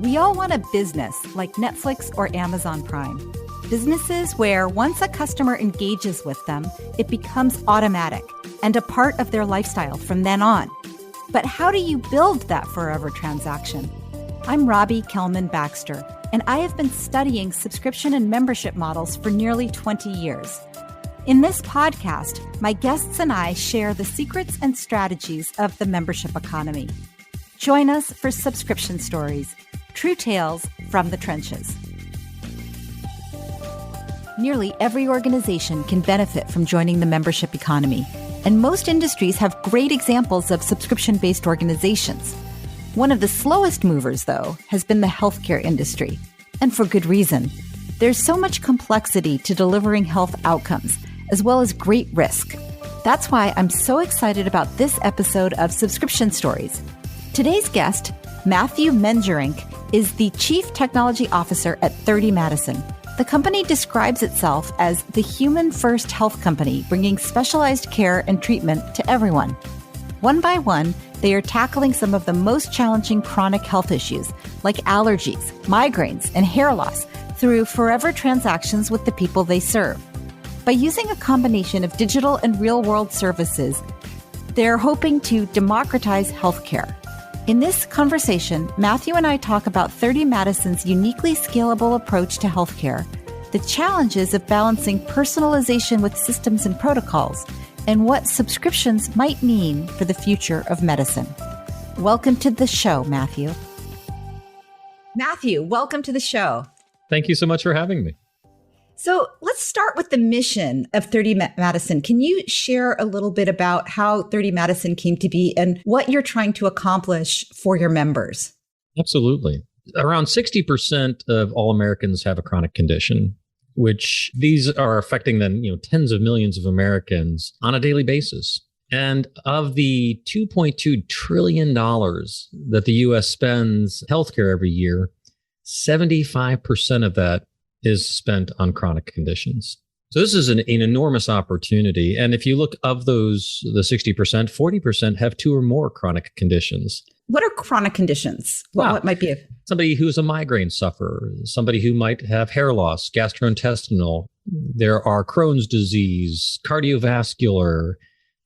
We all want a business like Netflix or Amazon Prime. Businesses where once a customer engages with them, it becomes automatic and a part of their lifestyle from then on. But how do you build that forever transaction? I'm Robbie Kelman Baxter, and I have been studying subscription and membership models for nearly 20 years. In this podcast, my guests and I share the secrets and strategies of the membership economy. Join us for Subscription Stories, true tales from the trenches. Nearly every organization can benefit from joining the membership economy, and most industries have great examples of subscription-based organizations. One of the slowest movers, though, has been the healthcare industry, and for good reason. There's so much complexity to delivering health outcomes, as well as great risk. That's why I'm so excited about this episode of Subscription Stories. Today's guest, Matthew Mengerink, is the Chief Technology Officer at 30 Madison. The company describes itself as the human-first health company, bringing specialized care and treatment to everyone. One by one, they are tackling some of the most challenging chronic health issues, like allergies, migraines, and hair loss, through forever transactions with the people they serve. By using a combination of digital and real-world services, they're hoping to democratize healthcare. In this conversation, Matthew and I talk about 30 Madison's uniquely scalable approach to healthcare, the challenges of balancing personalization with systems and protocols, and what subscriptions might mean for the future of medicine. Welcome to the show, Matthew. Matthew, welcome to the show. Thank you so much for having me. So let's start with the mission of 30 Madison. Can you share a little bit about how 30 Madison came to be and what you're trying to accomplish for your members? Absolutely. Around 60% of all Americans have a chronic condition, which these are affecting then, tens of millions of Americans on a daily basis. And of the $2.2 trillion that the U.S. spends healthcare every year, 75% of that is spent on chronic conditions. So this is an enormous opportunity. And if you look of those, the 60%, 40% have two or more chronic conditions. What are chronic conditions? What might be somebody who's a migraine sufferer, somebody who might have hair loss, gastrointestinal. There are Crohn's disease, cardiovascular,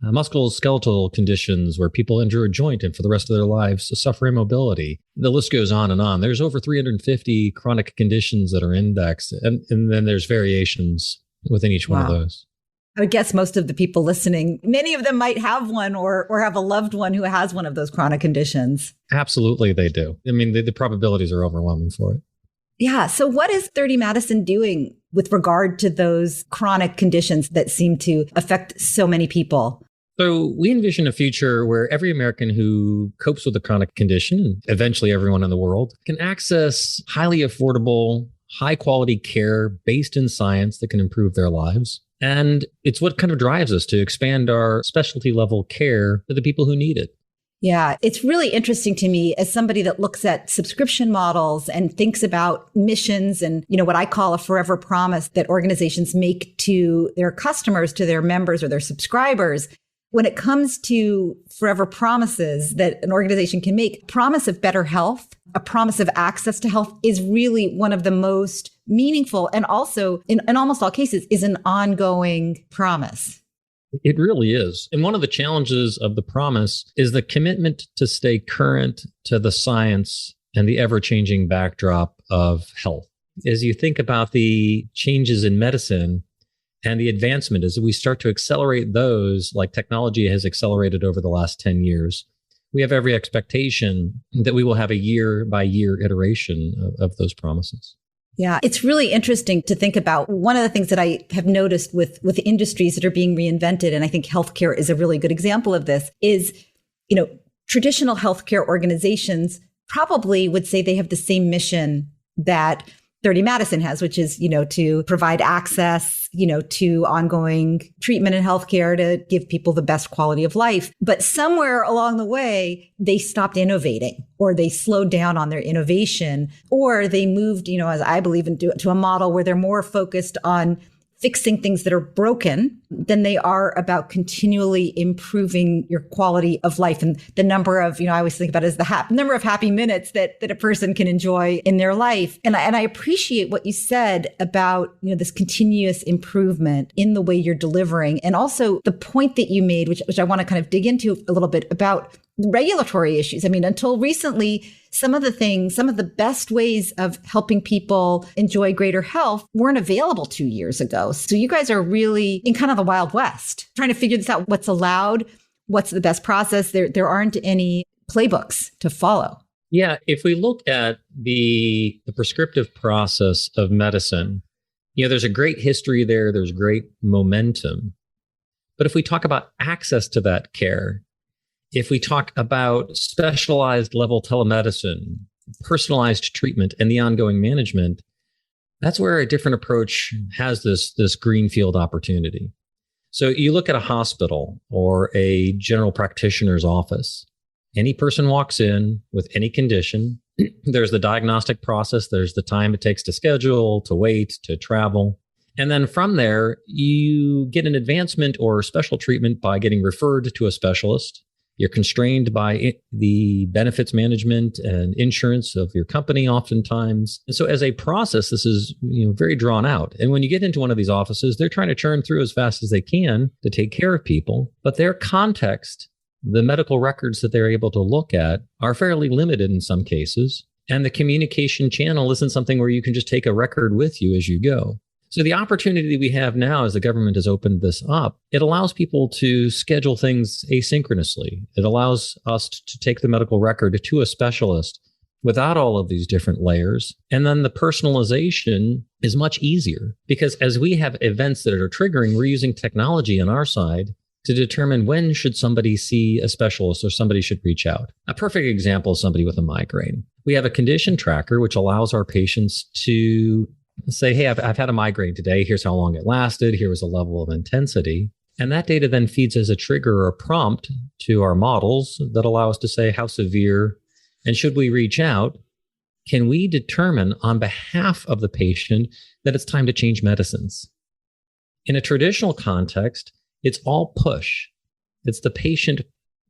musculoskeletal conditions where people injure a joint and for the rest of their lives suffer immobility. The list goes on and on. There's over 350 chronic conditions that are indexed, and then there's variations within each one of those. I would guess most of the people listening, many of them might have one or have a loved one who has one of those chronic conditions. Absolutely, they do. I mean, the probabilities are overwhelming for it. Yeah. So what is 30 Madison doing with regard to those chronic conditions that seem to affect so many people? So we envision a future where every American who copes with a chronic condition, and eventually everyone in the world, can access highly affordable, high quality care based in science that can improve their lives. And it's what kind of drives us to expand our specialty level care to the people who need it. Yeah, it's really interesting to me as somebody that looks at subscription models and thinks about missions and, what I call a forever promise that organizations make to their customers, to their members or their subscribers. When it comes to forever promises that an organization can make, promise of better health, a promise of access to health is really one of the most meaningful and also in almost all cases is an ongoing promise. It really is. And one of the challenges of the promise is the commitment to stay current to the science and the ever-changing backdrop of health. As you think about the changes in medicine, and the advancement is that we start to accelerate those like technology has accelerated over the last 10 years. We have every expectation that we will have a year by year iteration of those promises. Yeah, it's really interesting to think about. One of the things that I have noticed with industries that are being reinvented, and I think healthcare is a really good example of this, is, traditional healthcare organizations probably would say they have the same mission that 30 Madison has, which is, to provide access, to ongoing treatment and healthcare to give people the best quality of life. But somewhere along the way, they stopped innovating or they slowed down on their innovation or they moved, as I believe, into a model where they're more focused on fixing things that are broken than they are about continually improving your quality of life and the number of, I always think about it as the number of happy minutes that a person can enjoy in their life. And I appreciate what you said about, this continuous improvement in the way you're delivering. And also the point that you made, which I want to kind of dig into a little bit about regulatory issues. I mean, until recently, some of the best ways of helping people enjoy greater health weren't available 2 years ago. So you guys are really in kind of the Wild West, trying to figure this out, what's allowed, what's the best process. There aren't any playbooks to follow. Yeah, if we look at the prescriptive process of medicine, there's a great history there, there's great momentum. But if we talk about access to that care, if we talk about specialized level telemedicine, personalized treatment, and the ongoing management, that's where a different approach has this greenfield opportunity. So you look at a hospital or a general practitioner's office. Any person walks in with any condition. There's the diagnostic process. There's the time it takes to schedule, to wait, to travel. And then from there, you get an advancement or special treatment by getting referred to a specialist. You're constrained by the benefits management and insurance of your company oftentimes. And so as a process, this is very drawn out. And when you get into one of these offices, they're trying to churn through as fast as they can to take care of people. But their context, the medical records that they're able to look at, are fairly limited in some cases. And the communication channel isn't something where you can just take a record with you as you go. So the opportunity we have now as the government has opened this up, it allows people to schedule things asynchronously. It allows us to take the medical record to a specialist without all of these different layers. And then the personalization is much easier because as we have events that are triggering, we're using technology on our side to determine when should somebody see a specialist or somebody should reach out. A perfect example is somebody with a migraine. We have a condition tracker, which allows our patients to say, hey, I've had a migraine today. Here's how long it lasted. Here was a level of intensity. And that data then feeds as a trigger or a prompt to our models that allow us to say how severe and should we reach out. Can we determine on behalf of the patient that it's time to change medicines? In a traditional context, it's all push. It's the patient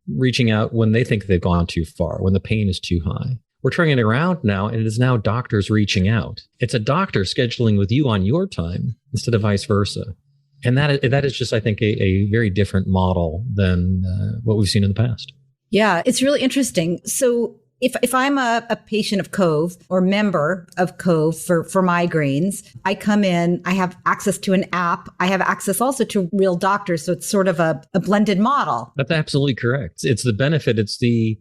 reaching out when they think they've gone too far, when the pain is too high. We're turning it around now, and it is now doctors reaching out. It's a doctor scheduling with you on your time instead of vice versa. And that is just, I think, a very different model than what we've seen in the past. Yeah, it's really interesting. So if I'm a patient of Cove or member of Cove for migraines, I come in, I have access to an app. I have access also to real doctors. So it's sort of a blended model. That's absolutely correct. It's the benefit. It's the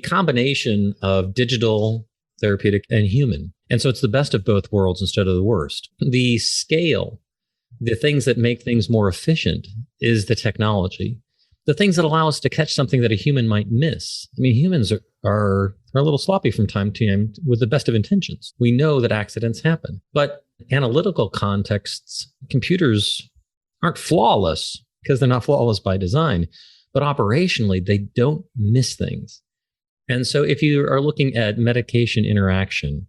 combination of digital, therapeutic, and human. And so it's the best of both worlds instead of the worst. The scale, the things that make things more efficient is the technology. The things that allow us to catch something that a human might miss. I mean, humans are a little sloppy from time to time with the best of intentions. We know that accidents happen. But analytical contexts, computers aren't flawless because they're not flawless by design. But operationally, they don't miss things. And so if you are looking at medication interaction,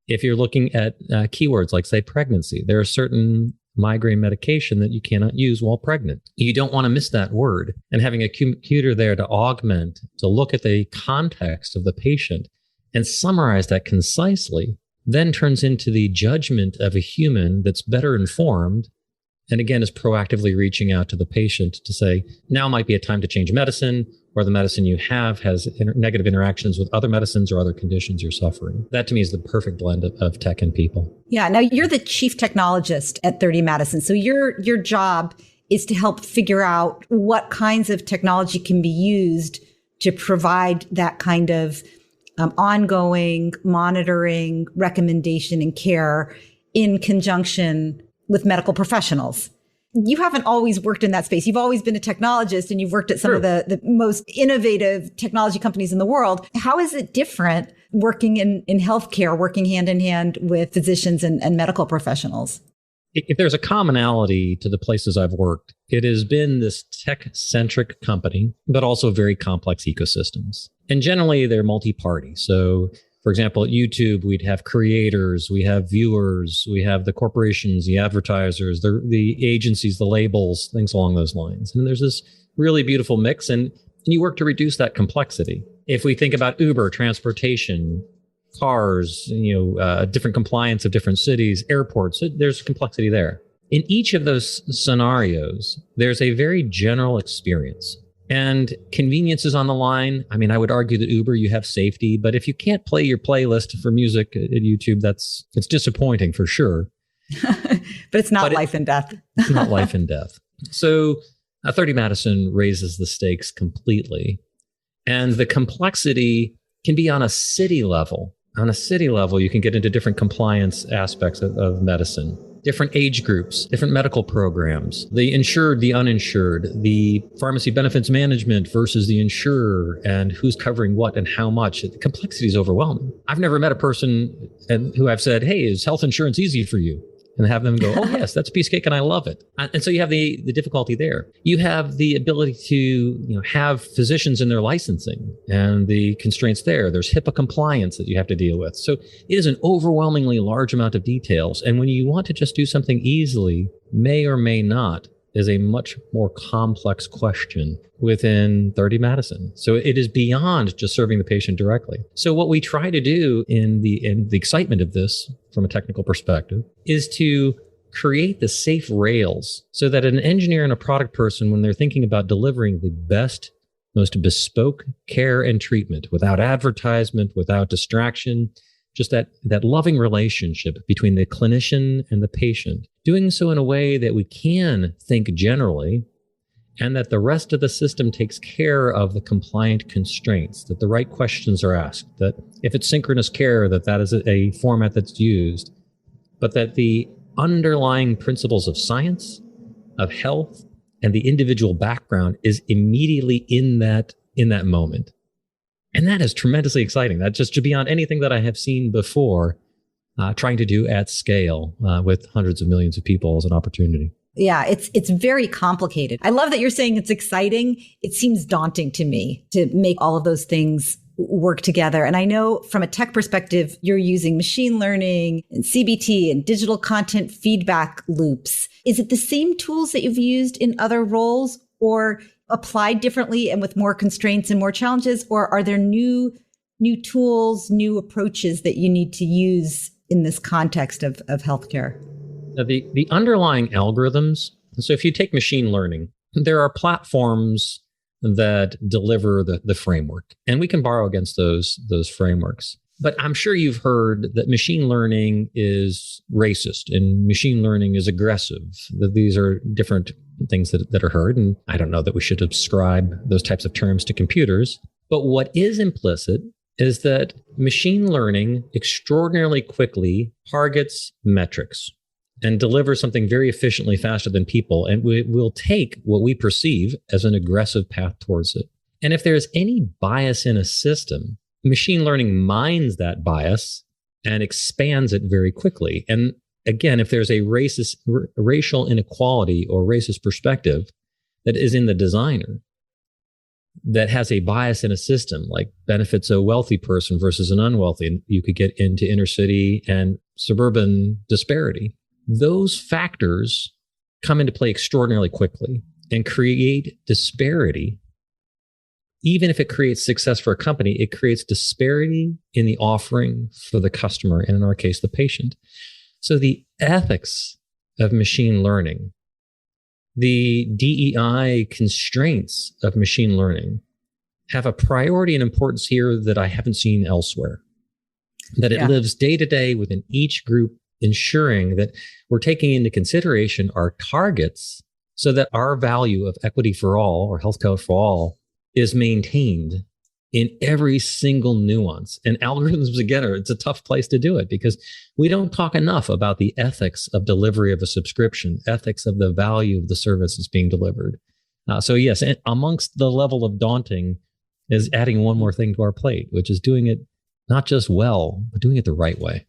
if you're looking at keywords like, say, pregnancy, there are certain migraine medication that you cannot use while pregnant. You don't want to miss that word. And having a computer there to augment, to look at the context of the patient and summarize that concisely, then turns into the judgment of a human that's better informed. And again, is proactively reaching out to the patient to say, now might be a time to change medicine, or the medicine you have has negative interactions with other medicines or other conditions you're suffering. That to me is the perfect blend of tech and people. Yeah. Now you're the chief technologist at 30 Madison. So your job is to help figure out what kinds of technology can be used to provide that kind of ongoing monitoring, recommendation, and care in conjunction with medical professionals. You haven't always worked in that space. You've always been a technologist and you've worked at some of the most innovative technology companies in the world. How is it different working in healthcare, working hand in hand with physicians and medical professionals? If there's a commonality to the places I've worked, it has been this tech-centric company, but also very complex ecosystems. And generally, they're multi-party. So For example, at YouTube, we'd have creators, we have viewers, we have the corporations, the advertisers, the agencies, the labels, things along those lines. And there's this really beautiful mix, and you work to reduce that complexity. If we think about Uber, transportation, cars, different compliance of different cities, airports, there's complexity there. In each of those scenarios, there's a very general experience. And convenience is on the line. I mean, I would argue that Uber, you have safety, but if you can't play your playlist for music at YouTube, it's disappointing for sure. But it's not life and death. It's not life and death. So 30 Madison raises the stakes completely. And the complexity can be on a city level. On a city level, you can get into different compliance aspects of medicine. Different age groups, different medical programs, the insured, the uninsured, the pharmacy benefits management versus the insurer, and who's covering what and how much. The complexity is overwhelming. I've never met a person who I've said, hey, is health insurance easy for you? And have them go, oh, yes, that's a piece of cake and I love it. And so you have the difficulty there. You have the ability to have physicians in their licensing and the constraints there. There's HIPAA compliance that you have to deal with. So it is an overwhelmingly large amount of details. And when you want to just do something easily, may or may not, is a much more complex question within 30 Madison. So it is beyond just serving the patient directly. So what we try to do in the excitement of this from a technical perspective is to create the safe rails so that an engineer and a product person, when they're thinking about delivering the best, most bespoke care and treatment without advertisement, without distraction, just that loving relationship between the clinician and the patient, doing so in a way that we can think generally and that the rest of the system takes care of the compliant constraints, that the right questions are asked, that if it's synchronous care, that is a format that's used, but that the underlying principles of science, of health, and the individual background is immediately in that moment. And that is tremendously exciting. That's just beyond anything that I have seen before, trying to do at scale with hundreds of millions of people as an opportunity. Yeah, it's very complicated. I love that you're saying it's exciting. It seems daunting to me to make all of those things work together. And I know from a tech perspective, you're using machine learning and CBT and digital content feedback loops. Is it the same tools that you've used in other roles or applied differently and with more constraints and more challenges? Or are there new tools, new approaches that you need to use in this context of healthcare? The underlying algorithms. So if you take machine learning, there are platforms that deliver the framework, and we can borrow against those frameworks. But I'm sure you've heard that machine learning is racist and machine learning is aggressive, that these are different things that are heard. And I don't know that we should ascribe those types of terms to computers. But what is implicit is that machine learning extraordinarily quickly targets metrics and delivers something very efficiently faster than people. And we will take what we perceive as an aggressive path towards it. And if there's any bias in a system, machine learning mines that bias and expands it very quickly. And again, if there's a racial inequality or racist perspective that is in the designer that has a bias in a system, like benefits a wealthy person versus an unwealthy, and you could get into inner city and suburban disparity. Those factors come into play extraordinarily quickly and create disparity. Even if it creates success for a company, it creates disparity in the offering for the customer, and in our case, the patient. So the ethics of machine learning, the DEI constraints of machine learning have a priority and importance here that I haven't seen elsewhere. That it lives day to day within each group, ensuring that we're taking into consideration our targets so that our value of equity for all or healthcare for all is maintained in every single nuance. And algorithms, again, it's a tough place to do it because we don't talk enough about the ethics of delivery of a subscription, ethics of the value of the service that's being delivered. So yes, amongst the level of daunting is adding one more thing to our plate, which is doing it not just well, but doing it the right way.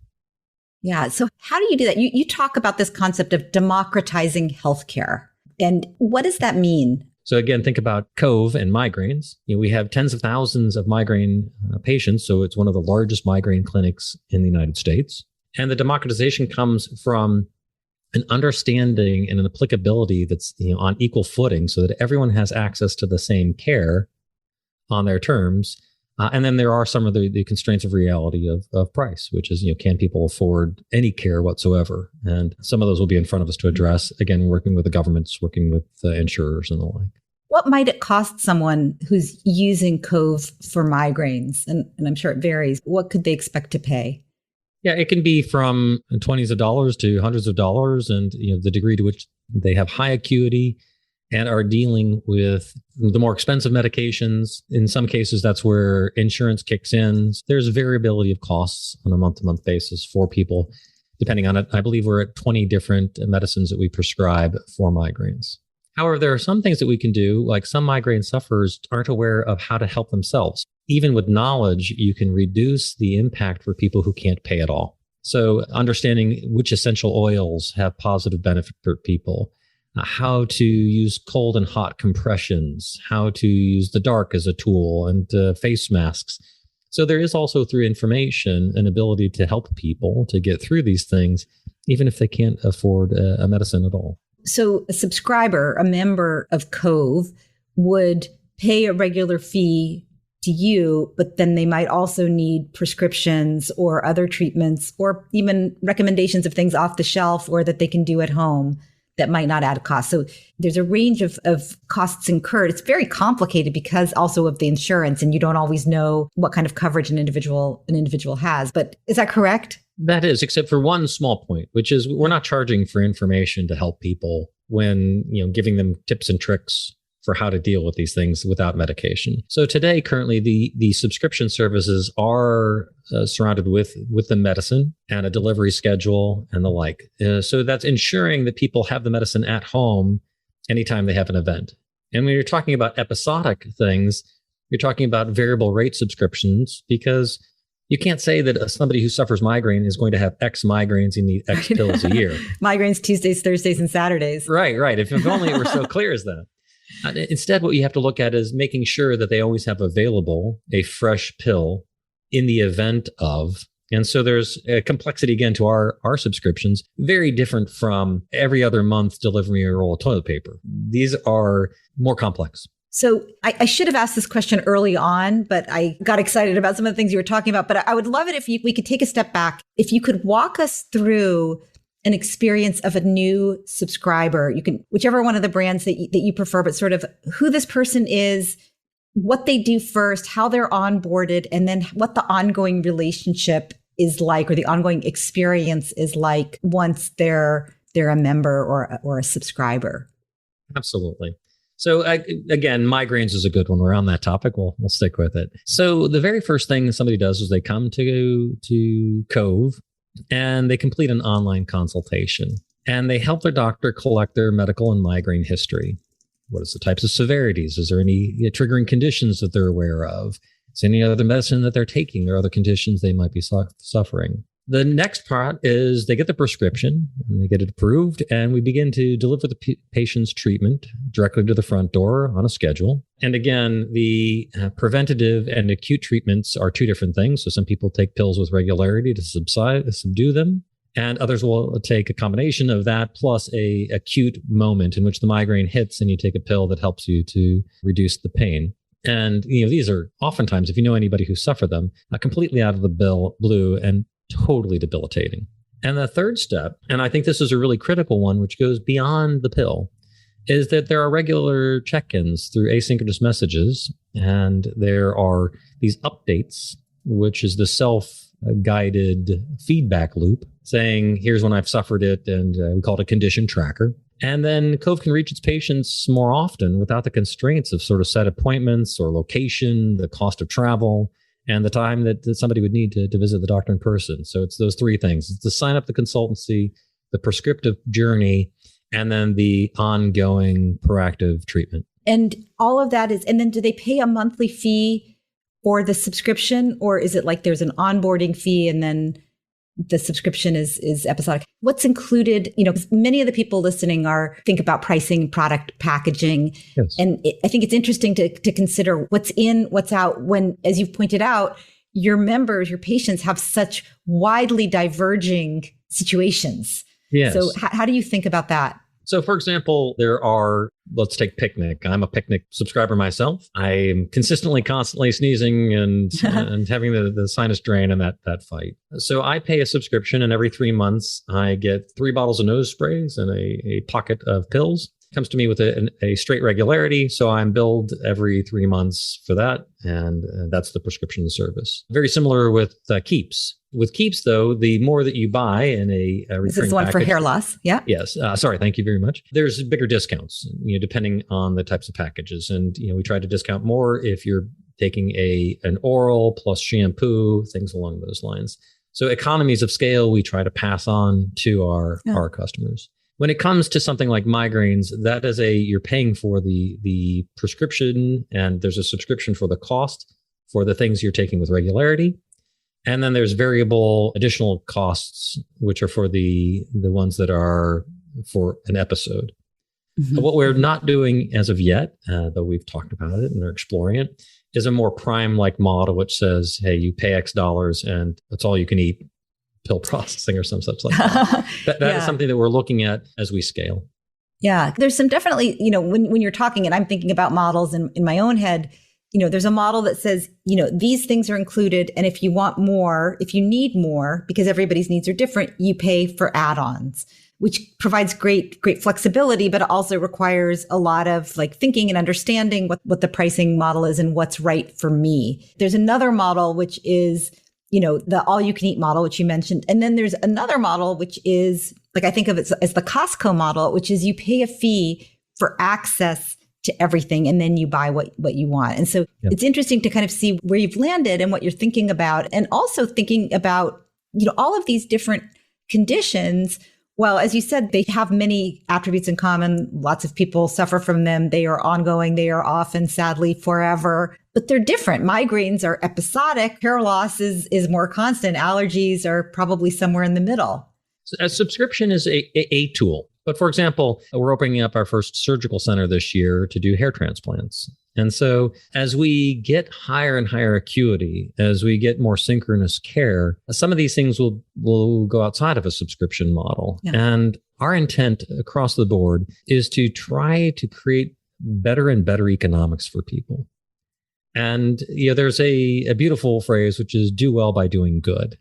Yeah. So how do you do that? You talk about this concept of democratizing healthcare. And what does that mean? So again, think about Cove and migraines. We have tens of thousands of migraine patients, so it's one of the largest migraine clinics in the United States. And the democratization comes from an understanding and an applicability that's on equal footing, so that everyone has access to the same care on their terms. And then there are some of the constraints of reality of price, which is, can people afford any care whatsoever? And some of those will be in front of us to address, again, working with the governments, working with insurers and the like. What might it cost someone who's using Cove for migraines? And I'm sure it varies. What could they expect to pay? Yeah, it can be from $20s of dollars to hundreds of dollars. And the degree to which they have high acuity and are dealing with the more expensive medications. In some cases, that's where insurance kicks in. There's variability of costs on a month-to-month basis for people, depending on it. I believe we're at 20 different medicines that we prescribe for migraines. However, there are some things that we can do, like some migraine sufferers aren't aware of how to help themselves. Even with knowledge, you can reduce the impact for people who can't pay at all. So understanding which essential oils have positive benefit for people, how to use cold and hot compressions, how to use the dark as a tool, and face masks. So there is also, through information, an ability to help people to get through these things, even if they can't afford a medicine at all. So a subscriber, a member of Cove, would pay a regular fee to you, but then they might also need prescriptions or other treatments or even recommendations of things off the shelf or that they can do at home that might not add a cost. So there's a range of costs incurred. It's very complicated because also of the insurance, and you don't always know what kind of coverage an individual has. But is that correct? That is, except for one small point, which is we're not charging for information to help people when, giving them tips and tricks for how to deal with these things without medication. So today, currently, the subscription services are surrounded with the medicine and a delivery schedule and the like. So that's ensuring that people have the medicine at home anytime they have an event. And when you're talking about episodic things, you're talking about variable rate subscriptions, because you can't say that somebody who suffers migraine is going to have X migraines and need X pills a year. Migraines Tuesdays, Thursdays, and Saturdays. Right. If only it were so clear as that. Instead, what you have to look at is making sure that they always have available a fresh pill in the event of. And so there's a complexity, again, to our subscriptions, very different from every other month delivering a roll of toilet paper. These are more complex. So I should have asked this question early on, but I got excited about some of the things you were talking about. But I would love it if we could take a step back. If you could walk us through an experience of a new subscriber. You can, whichever one of the brands that you prefer, but sort of who this person is, what they do first, how they're onboarded, and then what the ongoing relationship is like, or the ongoing experience is like once they're a member or a subscriber. Absolutely. So again, migraines is a good one. We're on that topic. We'll stick with it. So the very first thing somebody does is they come to Cove and they complete an online consultation, and they help their doctor collect their medical and migraine history. What is the types of severities? Is there any triggering conditions that they're aware of? Is there any other medicine that they're taking? There are other conditions they might be suffering. The next part is they get the prescription and they get it approved, and we begin to deliver the patient's treatment directly to the front door on a schedule. And again, the preventative and acute treatments are two different things. So some people take pills with regularity to subdue them, and others will take a combination of that plus a acute moment in which the migraine hits and you take a pill that helps you to reduce the pain. And these are oftentimes, if you know anybody who suffered them, completely out of the blue and totally debilitating. And the third step, and I think this is a really critical one, which goes beyond the pill, is that there are regular check-ins through asynchronous messages. And there are these updates, which is the self-guided feedback loop saying, here's when I've suffered it. And we call it a condition tracker. And then Cove can reach its patients more often without the constraints of sort of set appointments or location, the cost of travel, and the time that somebody would need to visit the doctor in person. So it's those three things. It's the sign up, the consultancy, the prescriptive journey, and then the ongoing proactive treatment. And all of that is, and then do they pay a monthly fee for the subscription, or is it like there's an onboarding fee and then the subscription is episodic. What's included, 'cause many of the people listening think about pricing, product, packaging. Yes. And I think it's interesting to consider what's in, what's out when, as you've pointed out, your members, your patients have such widely diverging situations. Yes. So how do you think about that? So, for example, let's take Picnic. I'm a Picnic subscriber myself. I'm constantly sneezing and having the sinus drain and that fight. So I pay a subscription, and every 3 months I get 3 bottles of nose sprays and a pocket of pills. It comes to me with a straight regularity. So I'm billed every 3 months for that. And that's the prescription service. Very similar with Keeps. With Keeps, though, the more that you buy in a recurring This is the one package, for hair loss. Yeah. Yes. Sorry. Thank you very much. There's bigger discounts, depending on the types of packages. And, we try to discount more if you're taking an oral plus shampoo, things along those lines. So economies of scale, we try to pass on to our customers. When it comes to something like migraines, that is you're paying for the prescription, and there's a subscription for the cost for the things you're taking with regularity. And then there's variable additional costs, which are for the ones that are for an episode. Mm-hmm. What we're not doing as of yet, though we've talked about it and are exploring it, is a more Prime-like model, which says, hey, you pay X dollars and that's all you can eat, pill processing or some such like that. That is something that we're looking at as we scale. Yeah, there's some definitely, when you're talking and I'm thinking about models in my own head, there's a model that says, these things are included. And if you want more, if you need more, because everybody's needs are different, you pay for add-ons, which provides great flexibility, but also requires a lot of thinking and understanding what the pricing model is and what's right for me. There's another model, which is, the all you can eat model, which you mentioned. And then there's another model, which is I think of it as the Costco model, which is you pay a fee for access to everything, and then you buy what you want. And so It's interesting to kind of see where you've landed and what you're thinking about, and also thinking about, all of these different conditions. Well, as you said, they have many attributes in common. Lots of people suffer from them. They are ongoing. They are often, sadly, forever, but they're different. Migraines are episodic. Hair loss is more constant. Allergies are probably somewhere in the middle. So a subscription is a tool. But for example, we're opening up our first surgical center this year to do hair transplants. And so as we get higher and higher acuity, as we get more synchronous care, some of these things will go outside of a subscription model. Yeah. And our intent across the board is to try to create better and better economics for people. And there's a beautiful phrase, which is do well by doing good.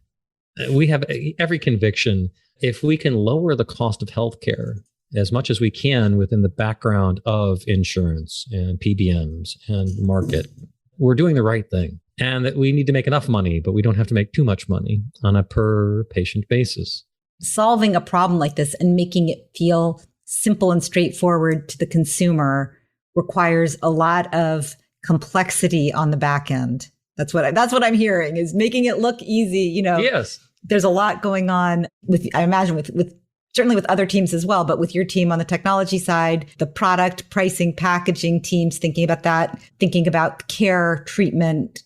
We have every conviction, if we can lower the cost of healthcare as much as we can within the background of insurance and PBMs and market, we're doing the right thing. And that we need to make enough money, but we don't have to make too much money on a per patient basis. Solving a problem like this and making it feel simple and straightforward to the consumer requires a lot of complexity on the back end. That's what I'm hearing, is making it look easy. Yes. There's a lot going on I imagine with certainly with other teams as well, but with your team on the technology side, the product, pricing, packaging teams, thinking about that, thinking about care, treatment,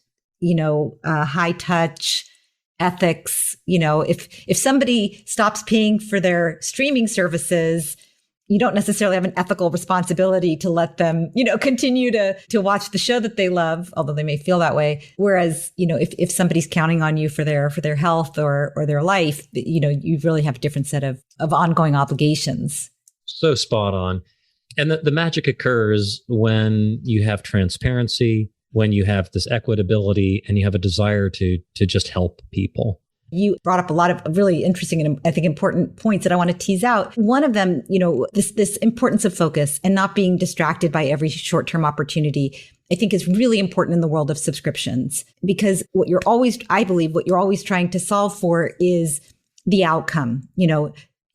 high touch, ethics. If somebody stops paying for their streaming services, you don't necessarily have an ethical responsibility to let them, continue to watch the show that they love, although they may feel that way. Whereas, if somebody's counting on you for their health or their life, you really have a different set of ongoing obligations. So spot on. And the magic occurs when you have transparency, when you have this equitability, and you have a desire to just help people. You brought up a lot of really interesting and I think important points that I want to tease out. One of them, this importance of focus and not being distracted by every short-term opportunity, I think is really important in the world of subscriptions, because I believe what you're always trying to solve for is the outcome.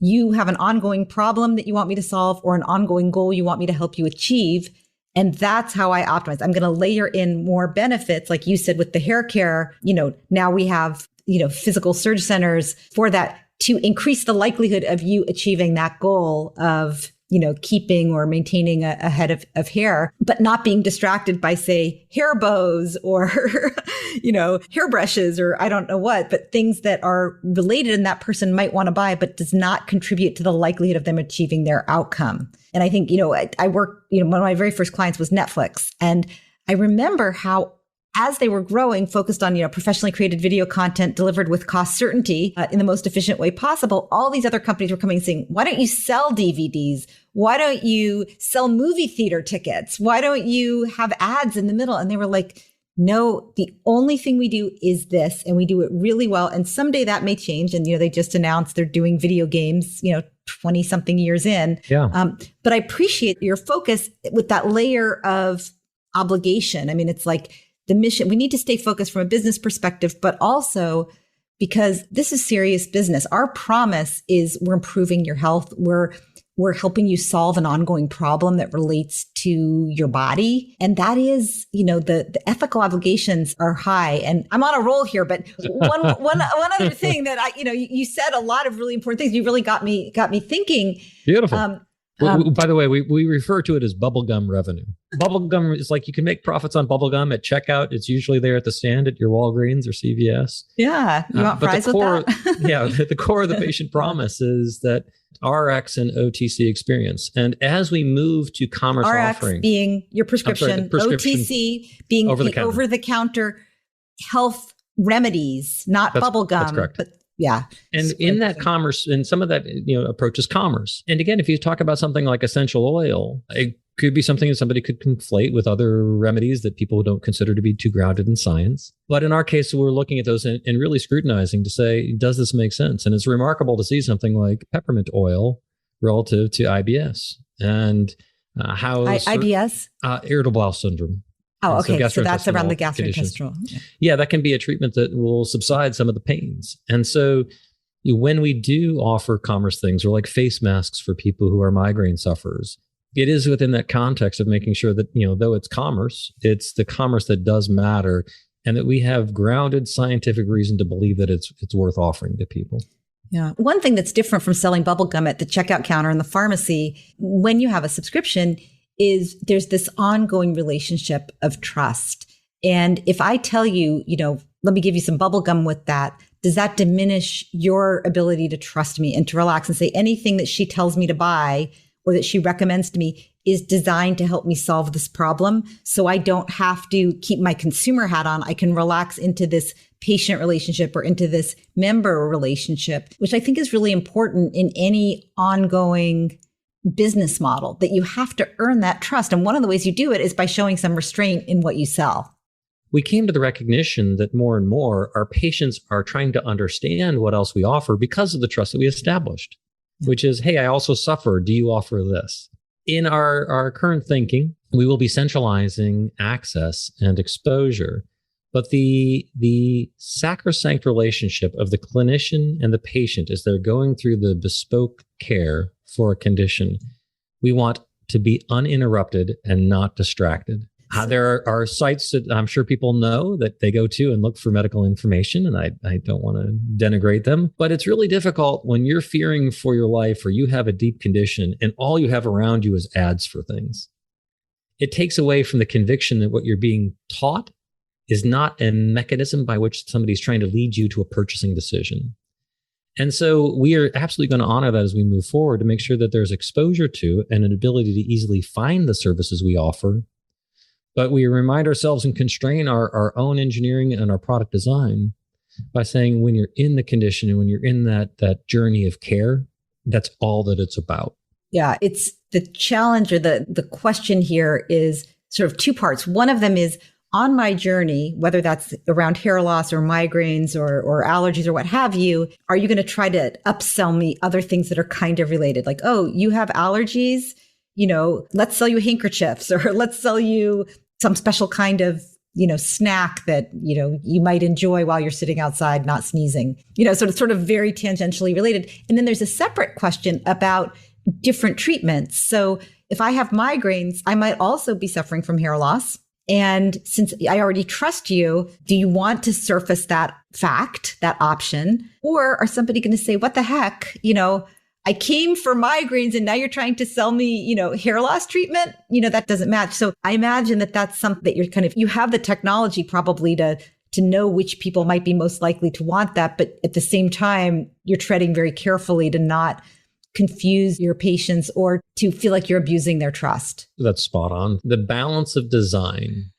You have an ongoing problem that you want me to solve or an ongoing goal you want me to help you achieve. And that's how I optimize. I'm going to layer in more benefits. Like you said, with the hair care, now we have physical surge centers for that to increase the likelihood of you achieving that goal of, keeping or maintaining a head of hair, but not being distracted by, say, hair bows or, hairbrushes or I don't know what, but things that are related and that person might want to buy, but does not contribute to the likelihood of them achieving their outcome. And I think, I worked, one of my very first clients was Netflix. And I remember how, as they were growing, focused on, professionally created video content delivered with cost certainty in the most efficient way possible, all these other companies were coming and saying, why don't you sell DVDs? Why don't you sell movie theater tickets? Why don't you have ads in the middle? And they were like, no, the only thing we do is this, and we do it really well. And someday that may change. And, they just announced they're doing video games, 20 something years in. Yeah. But I appreciate your focus with that layer of obligation. I mean, it's like, the mission, we need to stay focused from a business perspective, but also because this is serious business. Our promise is we're improving your health. We're helping you solve an ongoing problem that relates to your body. And that is, the ethical obligations are high. And I'm on a roll here, but one other thing that you said a lot of really important things. You really got me thinking. Beautiful. By the way, we refer to it as bubblegum revenue. Bubblegum is like you can make profits on bubblegum at checkout. It's usually there at the stand at your Walgreens or CVS. Yeah. You want fries with that? Yeah. The core of the patient promise is that RX and OTC experience. And as we move to commerce RX offering, being your prescription, OTC being over the counter health remedies, not bubblegum. That's correct. But yeah. And in that commerce, and some of that, approaches commerce. And again, if you talk about something like essential oil, it could be something that somebody could conflate with other remedies that people don't consider to be too grounded in science. But in our case, we're looking at those and really scrutinizing to say, does this make sense? And it's remarkable to see something like peppermint oil relative to IBS and how IBS? Irritable bowel syndrome. Oh, okay. So that's around the gastrointestinal. Yeah, that can be a treatment that will subside some of the pains. And so when we do offer commerce things or like face masks for people who are migraine sufferers, it is within that context of making sure that, though it's commerce, it's the commerce that does matter and that we have grounded scientific reason to believe that it's worth offering to people. Yeah. One thing that's different from selling bubblegum at the checkout counter in the pharmacy, when you have a subscription, is there's this ongoing relationship of trust. And if I tell you, let me give you some bubble gum with that, does that diminish your ability to trust me and to relax and say anything that she tells me to buy or that she recommends to me is designed to help me solve this problem? So I don't have to keep my consumer hat on. I can relax into this patient relationship or into this member relationship, which I think is really important in any ongoing business model, that you have to earn that trust. And one of the ways you do it is by showing some restraint in what you sell. We came to the recognition that more and more our patients are trying to understand what else we offer because of the trust that we established, which is, hey, I also suffer. Do you offer this? In our current thinking, we will be centralizing access and exposure. But the sacrosanct relationship of the clinician and the patient as they're going through the bespoke care for a condition, we want to be uninterrupted and not distracted. There are sites that I'm sure people know that they go to and look for medical information, and I don't want to denigrate them, but it's really difficult when you're fearing for your life or you have a deep condition and all you have around you is ads for things. It takes away from the conviction that what you're being taught is not a mechanism by which somebody's trying to lead you to a purchasing decision. And so we are absolutely going to honor that as we move forward to make sure that there's exposure to and an ability to easily find the services we offer. But we remind ourselves and constrain our own engineering and our product design by saying when you're in the condition and when you're in that journey of care, that's all that it's about. Yeah, it's the challenge or the question here is sort of two parts. One of them is, on my journey, whether that's around hair loss or migraines or allergies or what have you, are you going to try to upsell me other things that are kind of related? Like, oh, you have allergies, let's sell you handkerchiefs, or let's sell you some special kind of, snack that, you might enjoy while you're sitting outside, not sneezing, so it's sort of very tangentially related. And then there's a separate question about different treatments. So if I have migraines, I might also be suffering from hair loss. And since I already trust you, do you want to surface that fact, that option? Or are somebody going to say, what the heck? I came for migraines and now you're trying to sell me, hair loss treatment. That doesn't match. So I imagine that that's something that you're you have the technology probably to know which people might be most likely to want that. But at the same time, you're treading very carefully to not confuse your patients or to feel like you're abusing their trust. That's spot on. The balance of design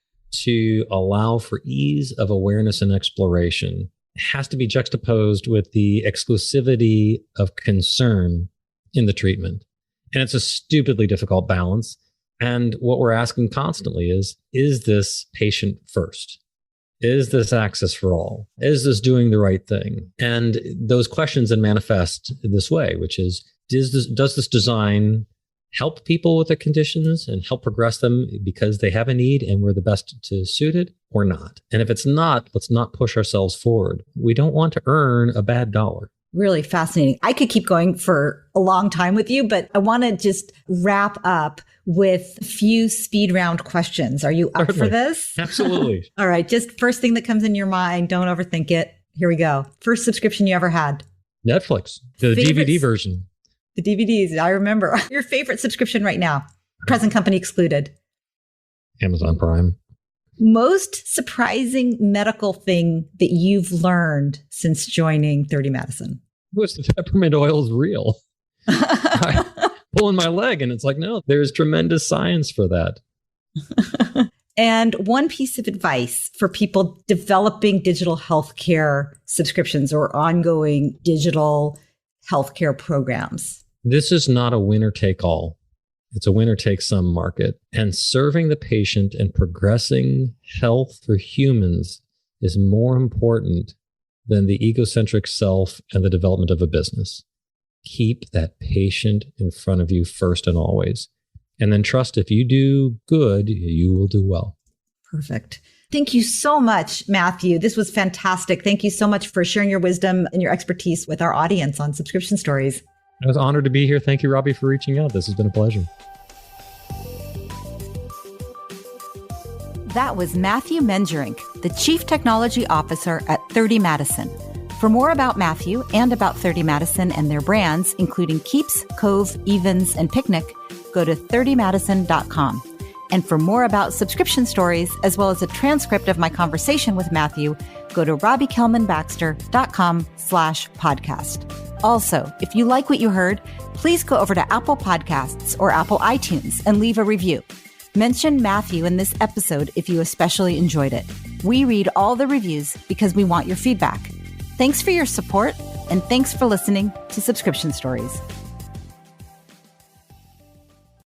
to allow for ease of awareness and exploration has to be juxtaposed with the exclusivity of concern in the treatment. And it's a stupidly difficult balance. And what we're asking constantly is this patient first? Is this access for all? Is this doing the right thing? And those questions then manifest this way, which is, does this design help people with their conditions and help progress them because they have a need and we're the best to suit it or not? And if it's not, let's not push ourselves forward. We don't want to earn a bad dollar. Really fascinating. I could keep going for a long time with you, but I want to just wrap up with a few speed round questions. Are you up for this? Absolutely. All right. Just first thing that comes in your mind. Don't overthink it. Here we go. First subscription you ever had? Netflix, the DVD version. The DVDs. I remember. Your favorite subscription right now? Present company excluded. Amazon Prime. Most surprising medical thing that you've learned since joining 30 Madison? Was the peppermint oil is real. Pulling my leg and it's like, no, there's tremendous science for that. And one piece of advice for people developing digital healthcare subscriptions or ongoing digital healthcare programs. This is not a winner take all. It's a winner take some market. And serving the patient and progressing health for humans is more important than the egocentric self and the development of a business. Keep that patient in front of you first and always. And then trust if you do good, you will do well. Perfect. Thank you so much, Matthew. This was fantastic. Thank you so much for sharing your wisdom and your expertise with our audience on Subscription Stories. I was honored to be here. Thank you, Robbie, for reaching out. This has been a pleasure. That was Matthew Mengerink, the Chief Technology Officer at 30 Madison. For more about Matthew and about 30 Madison and their brands, including Keeps, Cove, Evans, and Picnic, go to 30madison.com. And for more about Subscription Stories, as well as a transcript of my conversation with Matthew, go to robbiekelmanbaxter.com/podcast. Also, if you like what you heard, please go over to Apple Podcasts or Apple iTunes and leave a review. Mention Matthew in this episode if you especially enjoyed it. We read all the reviews because we want your feedback. Thanks for your support, and thanks for listening to Subscription Stories.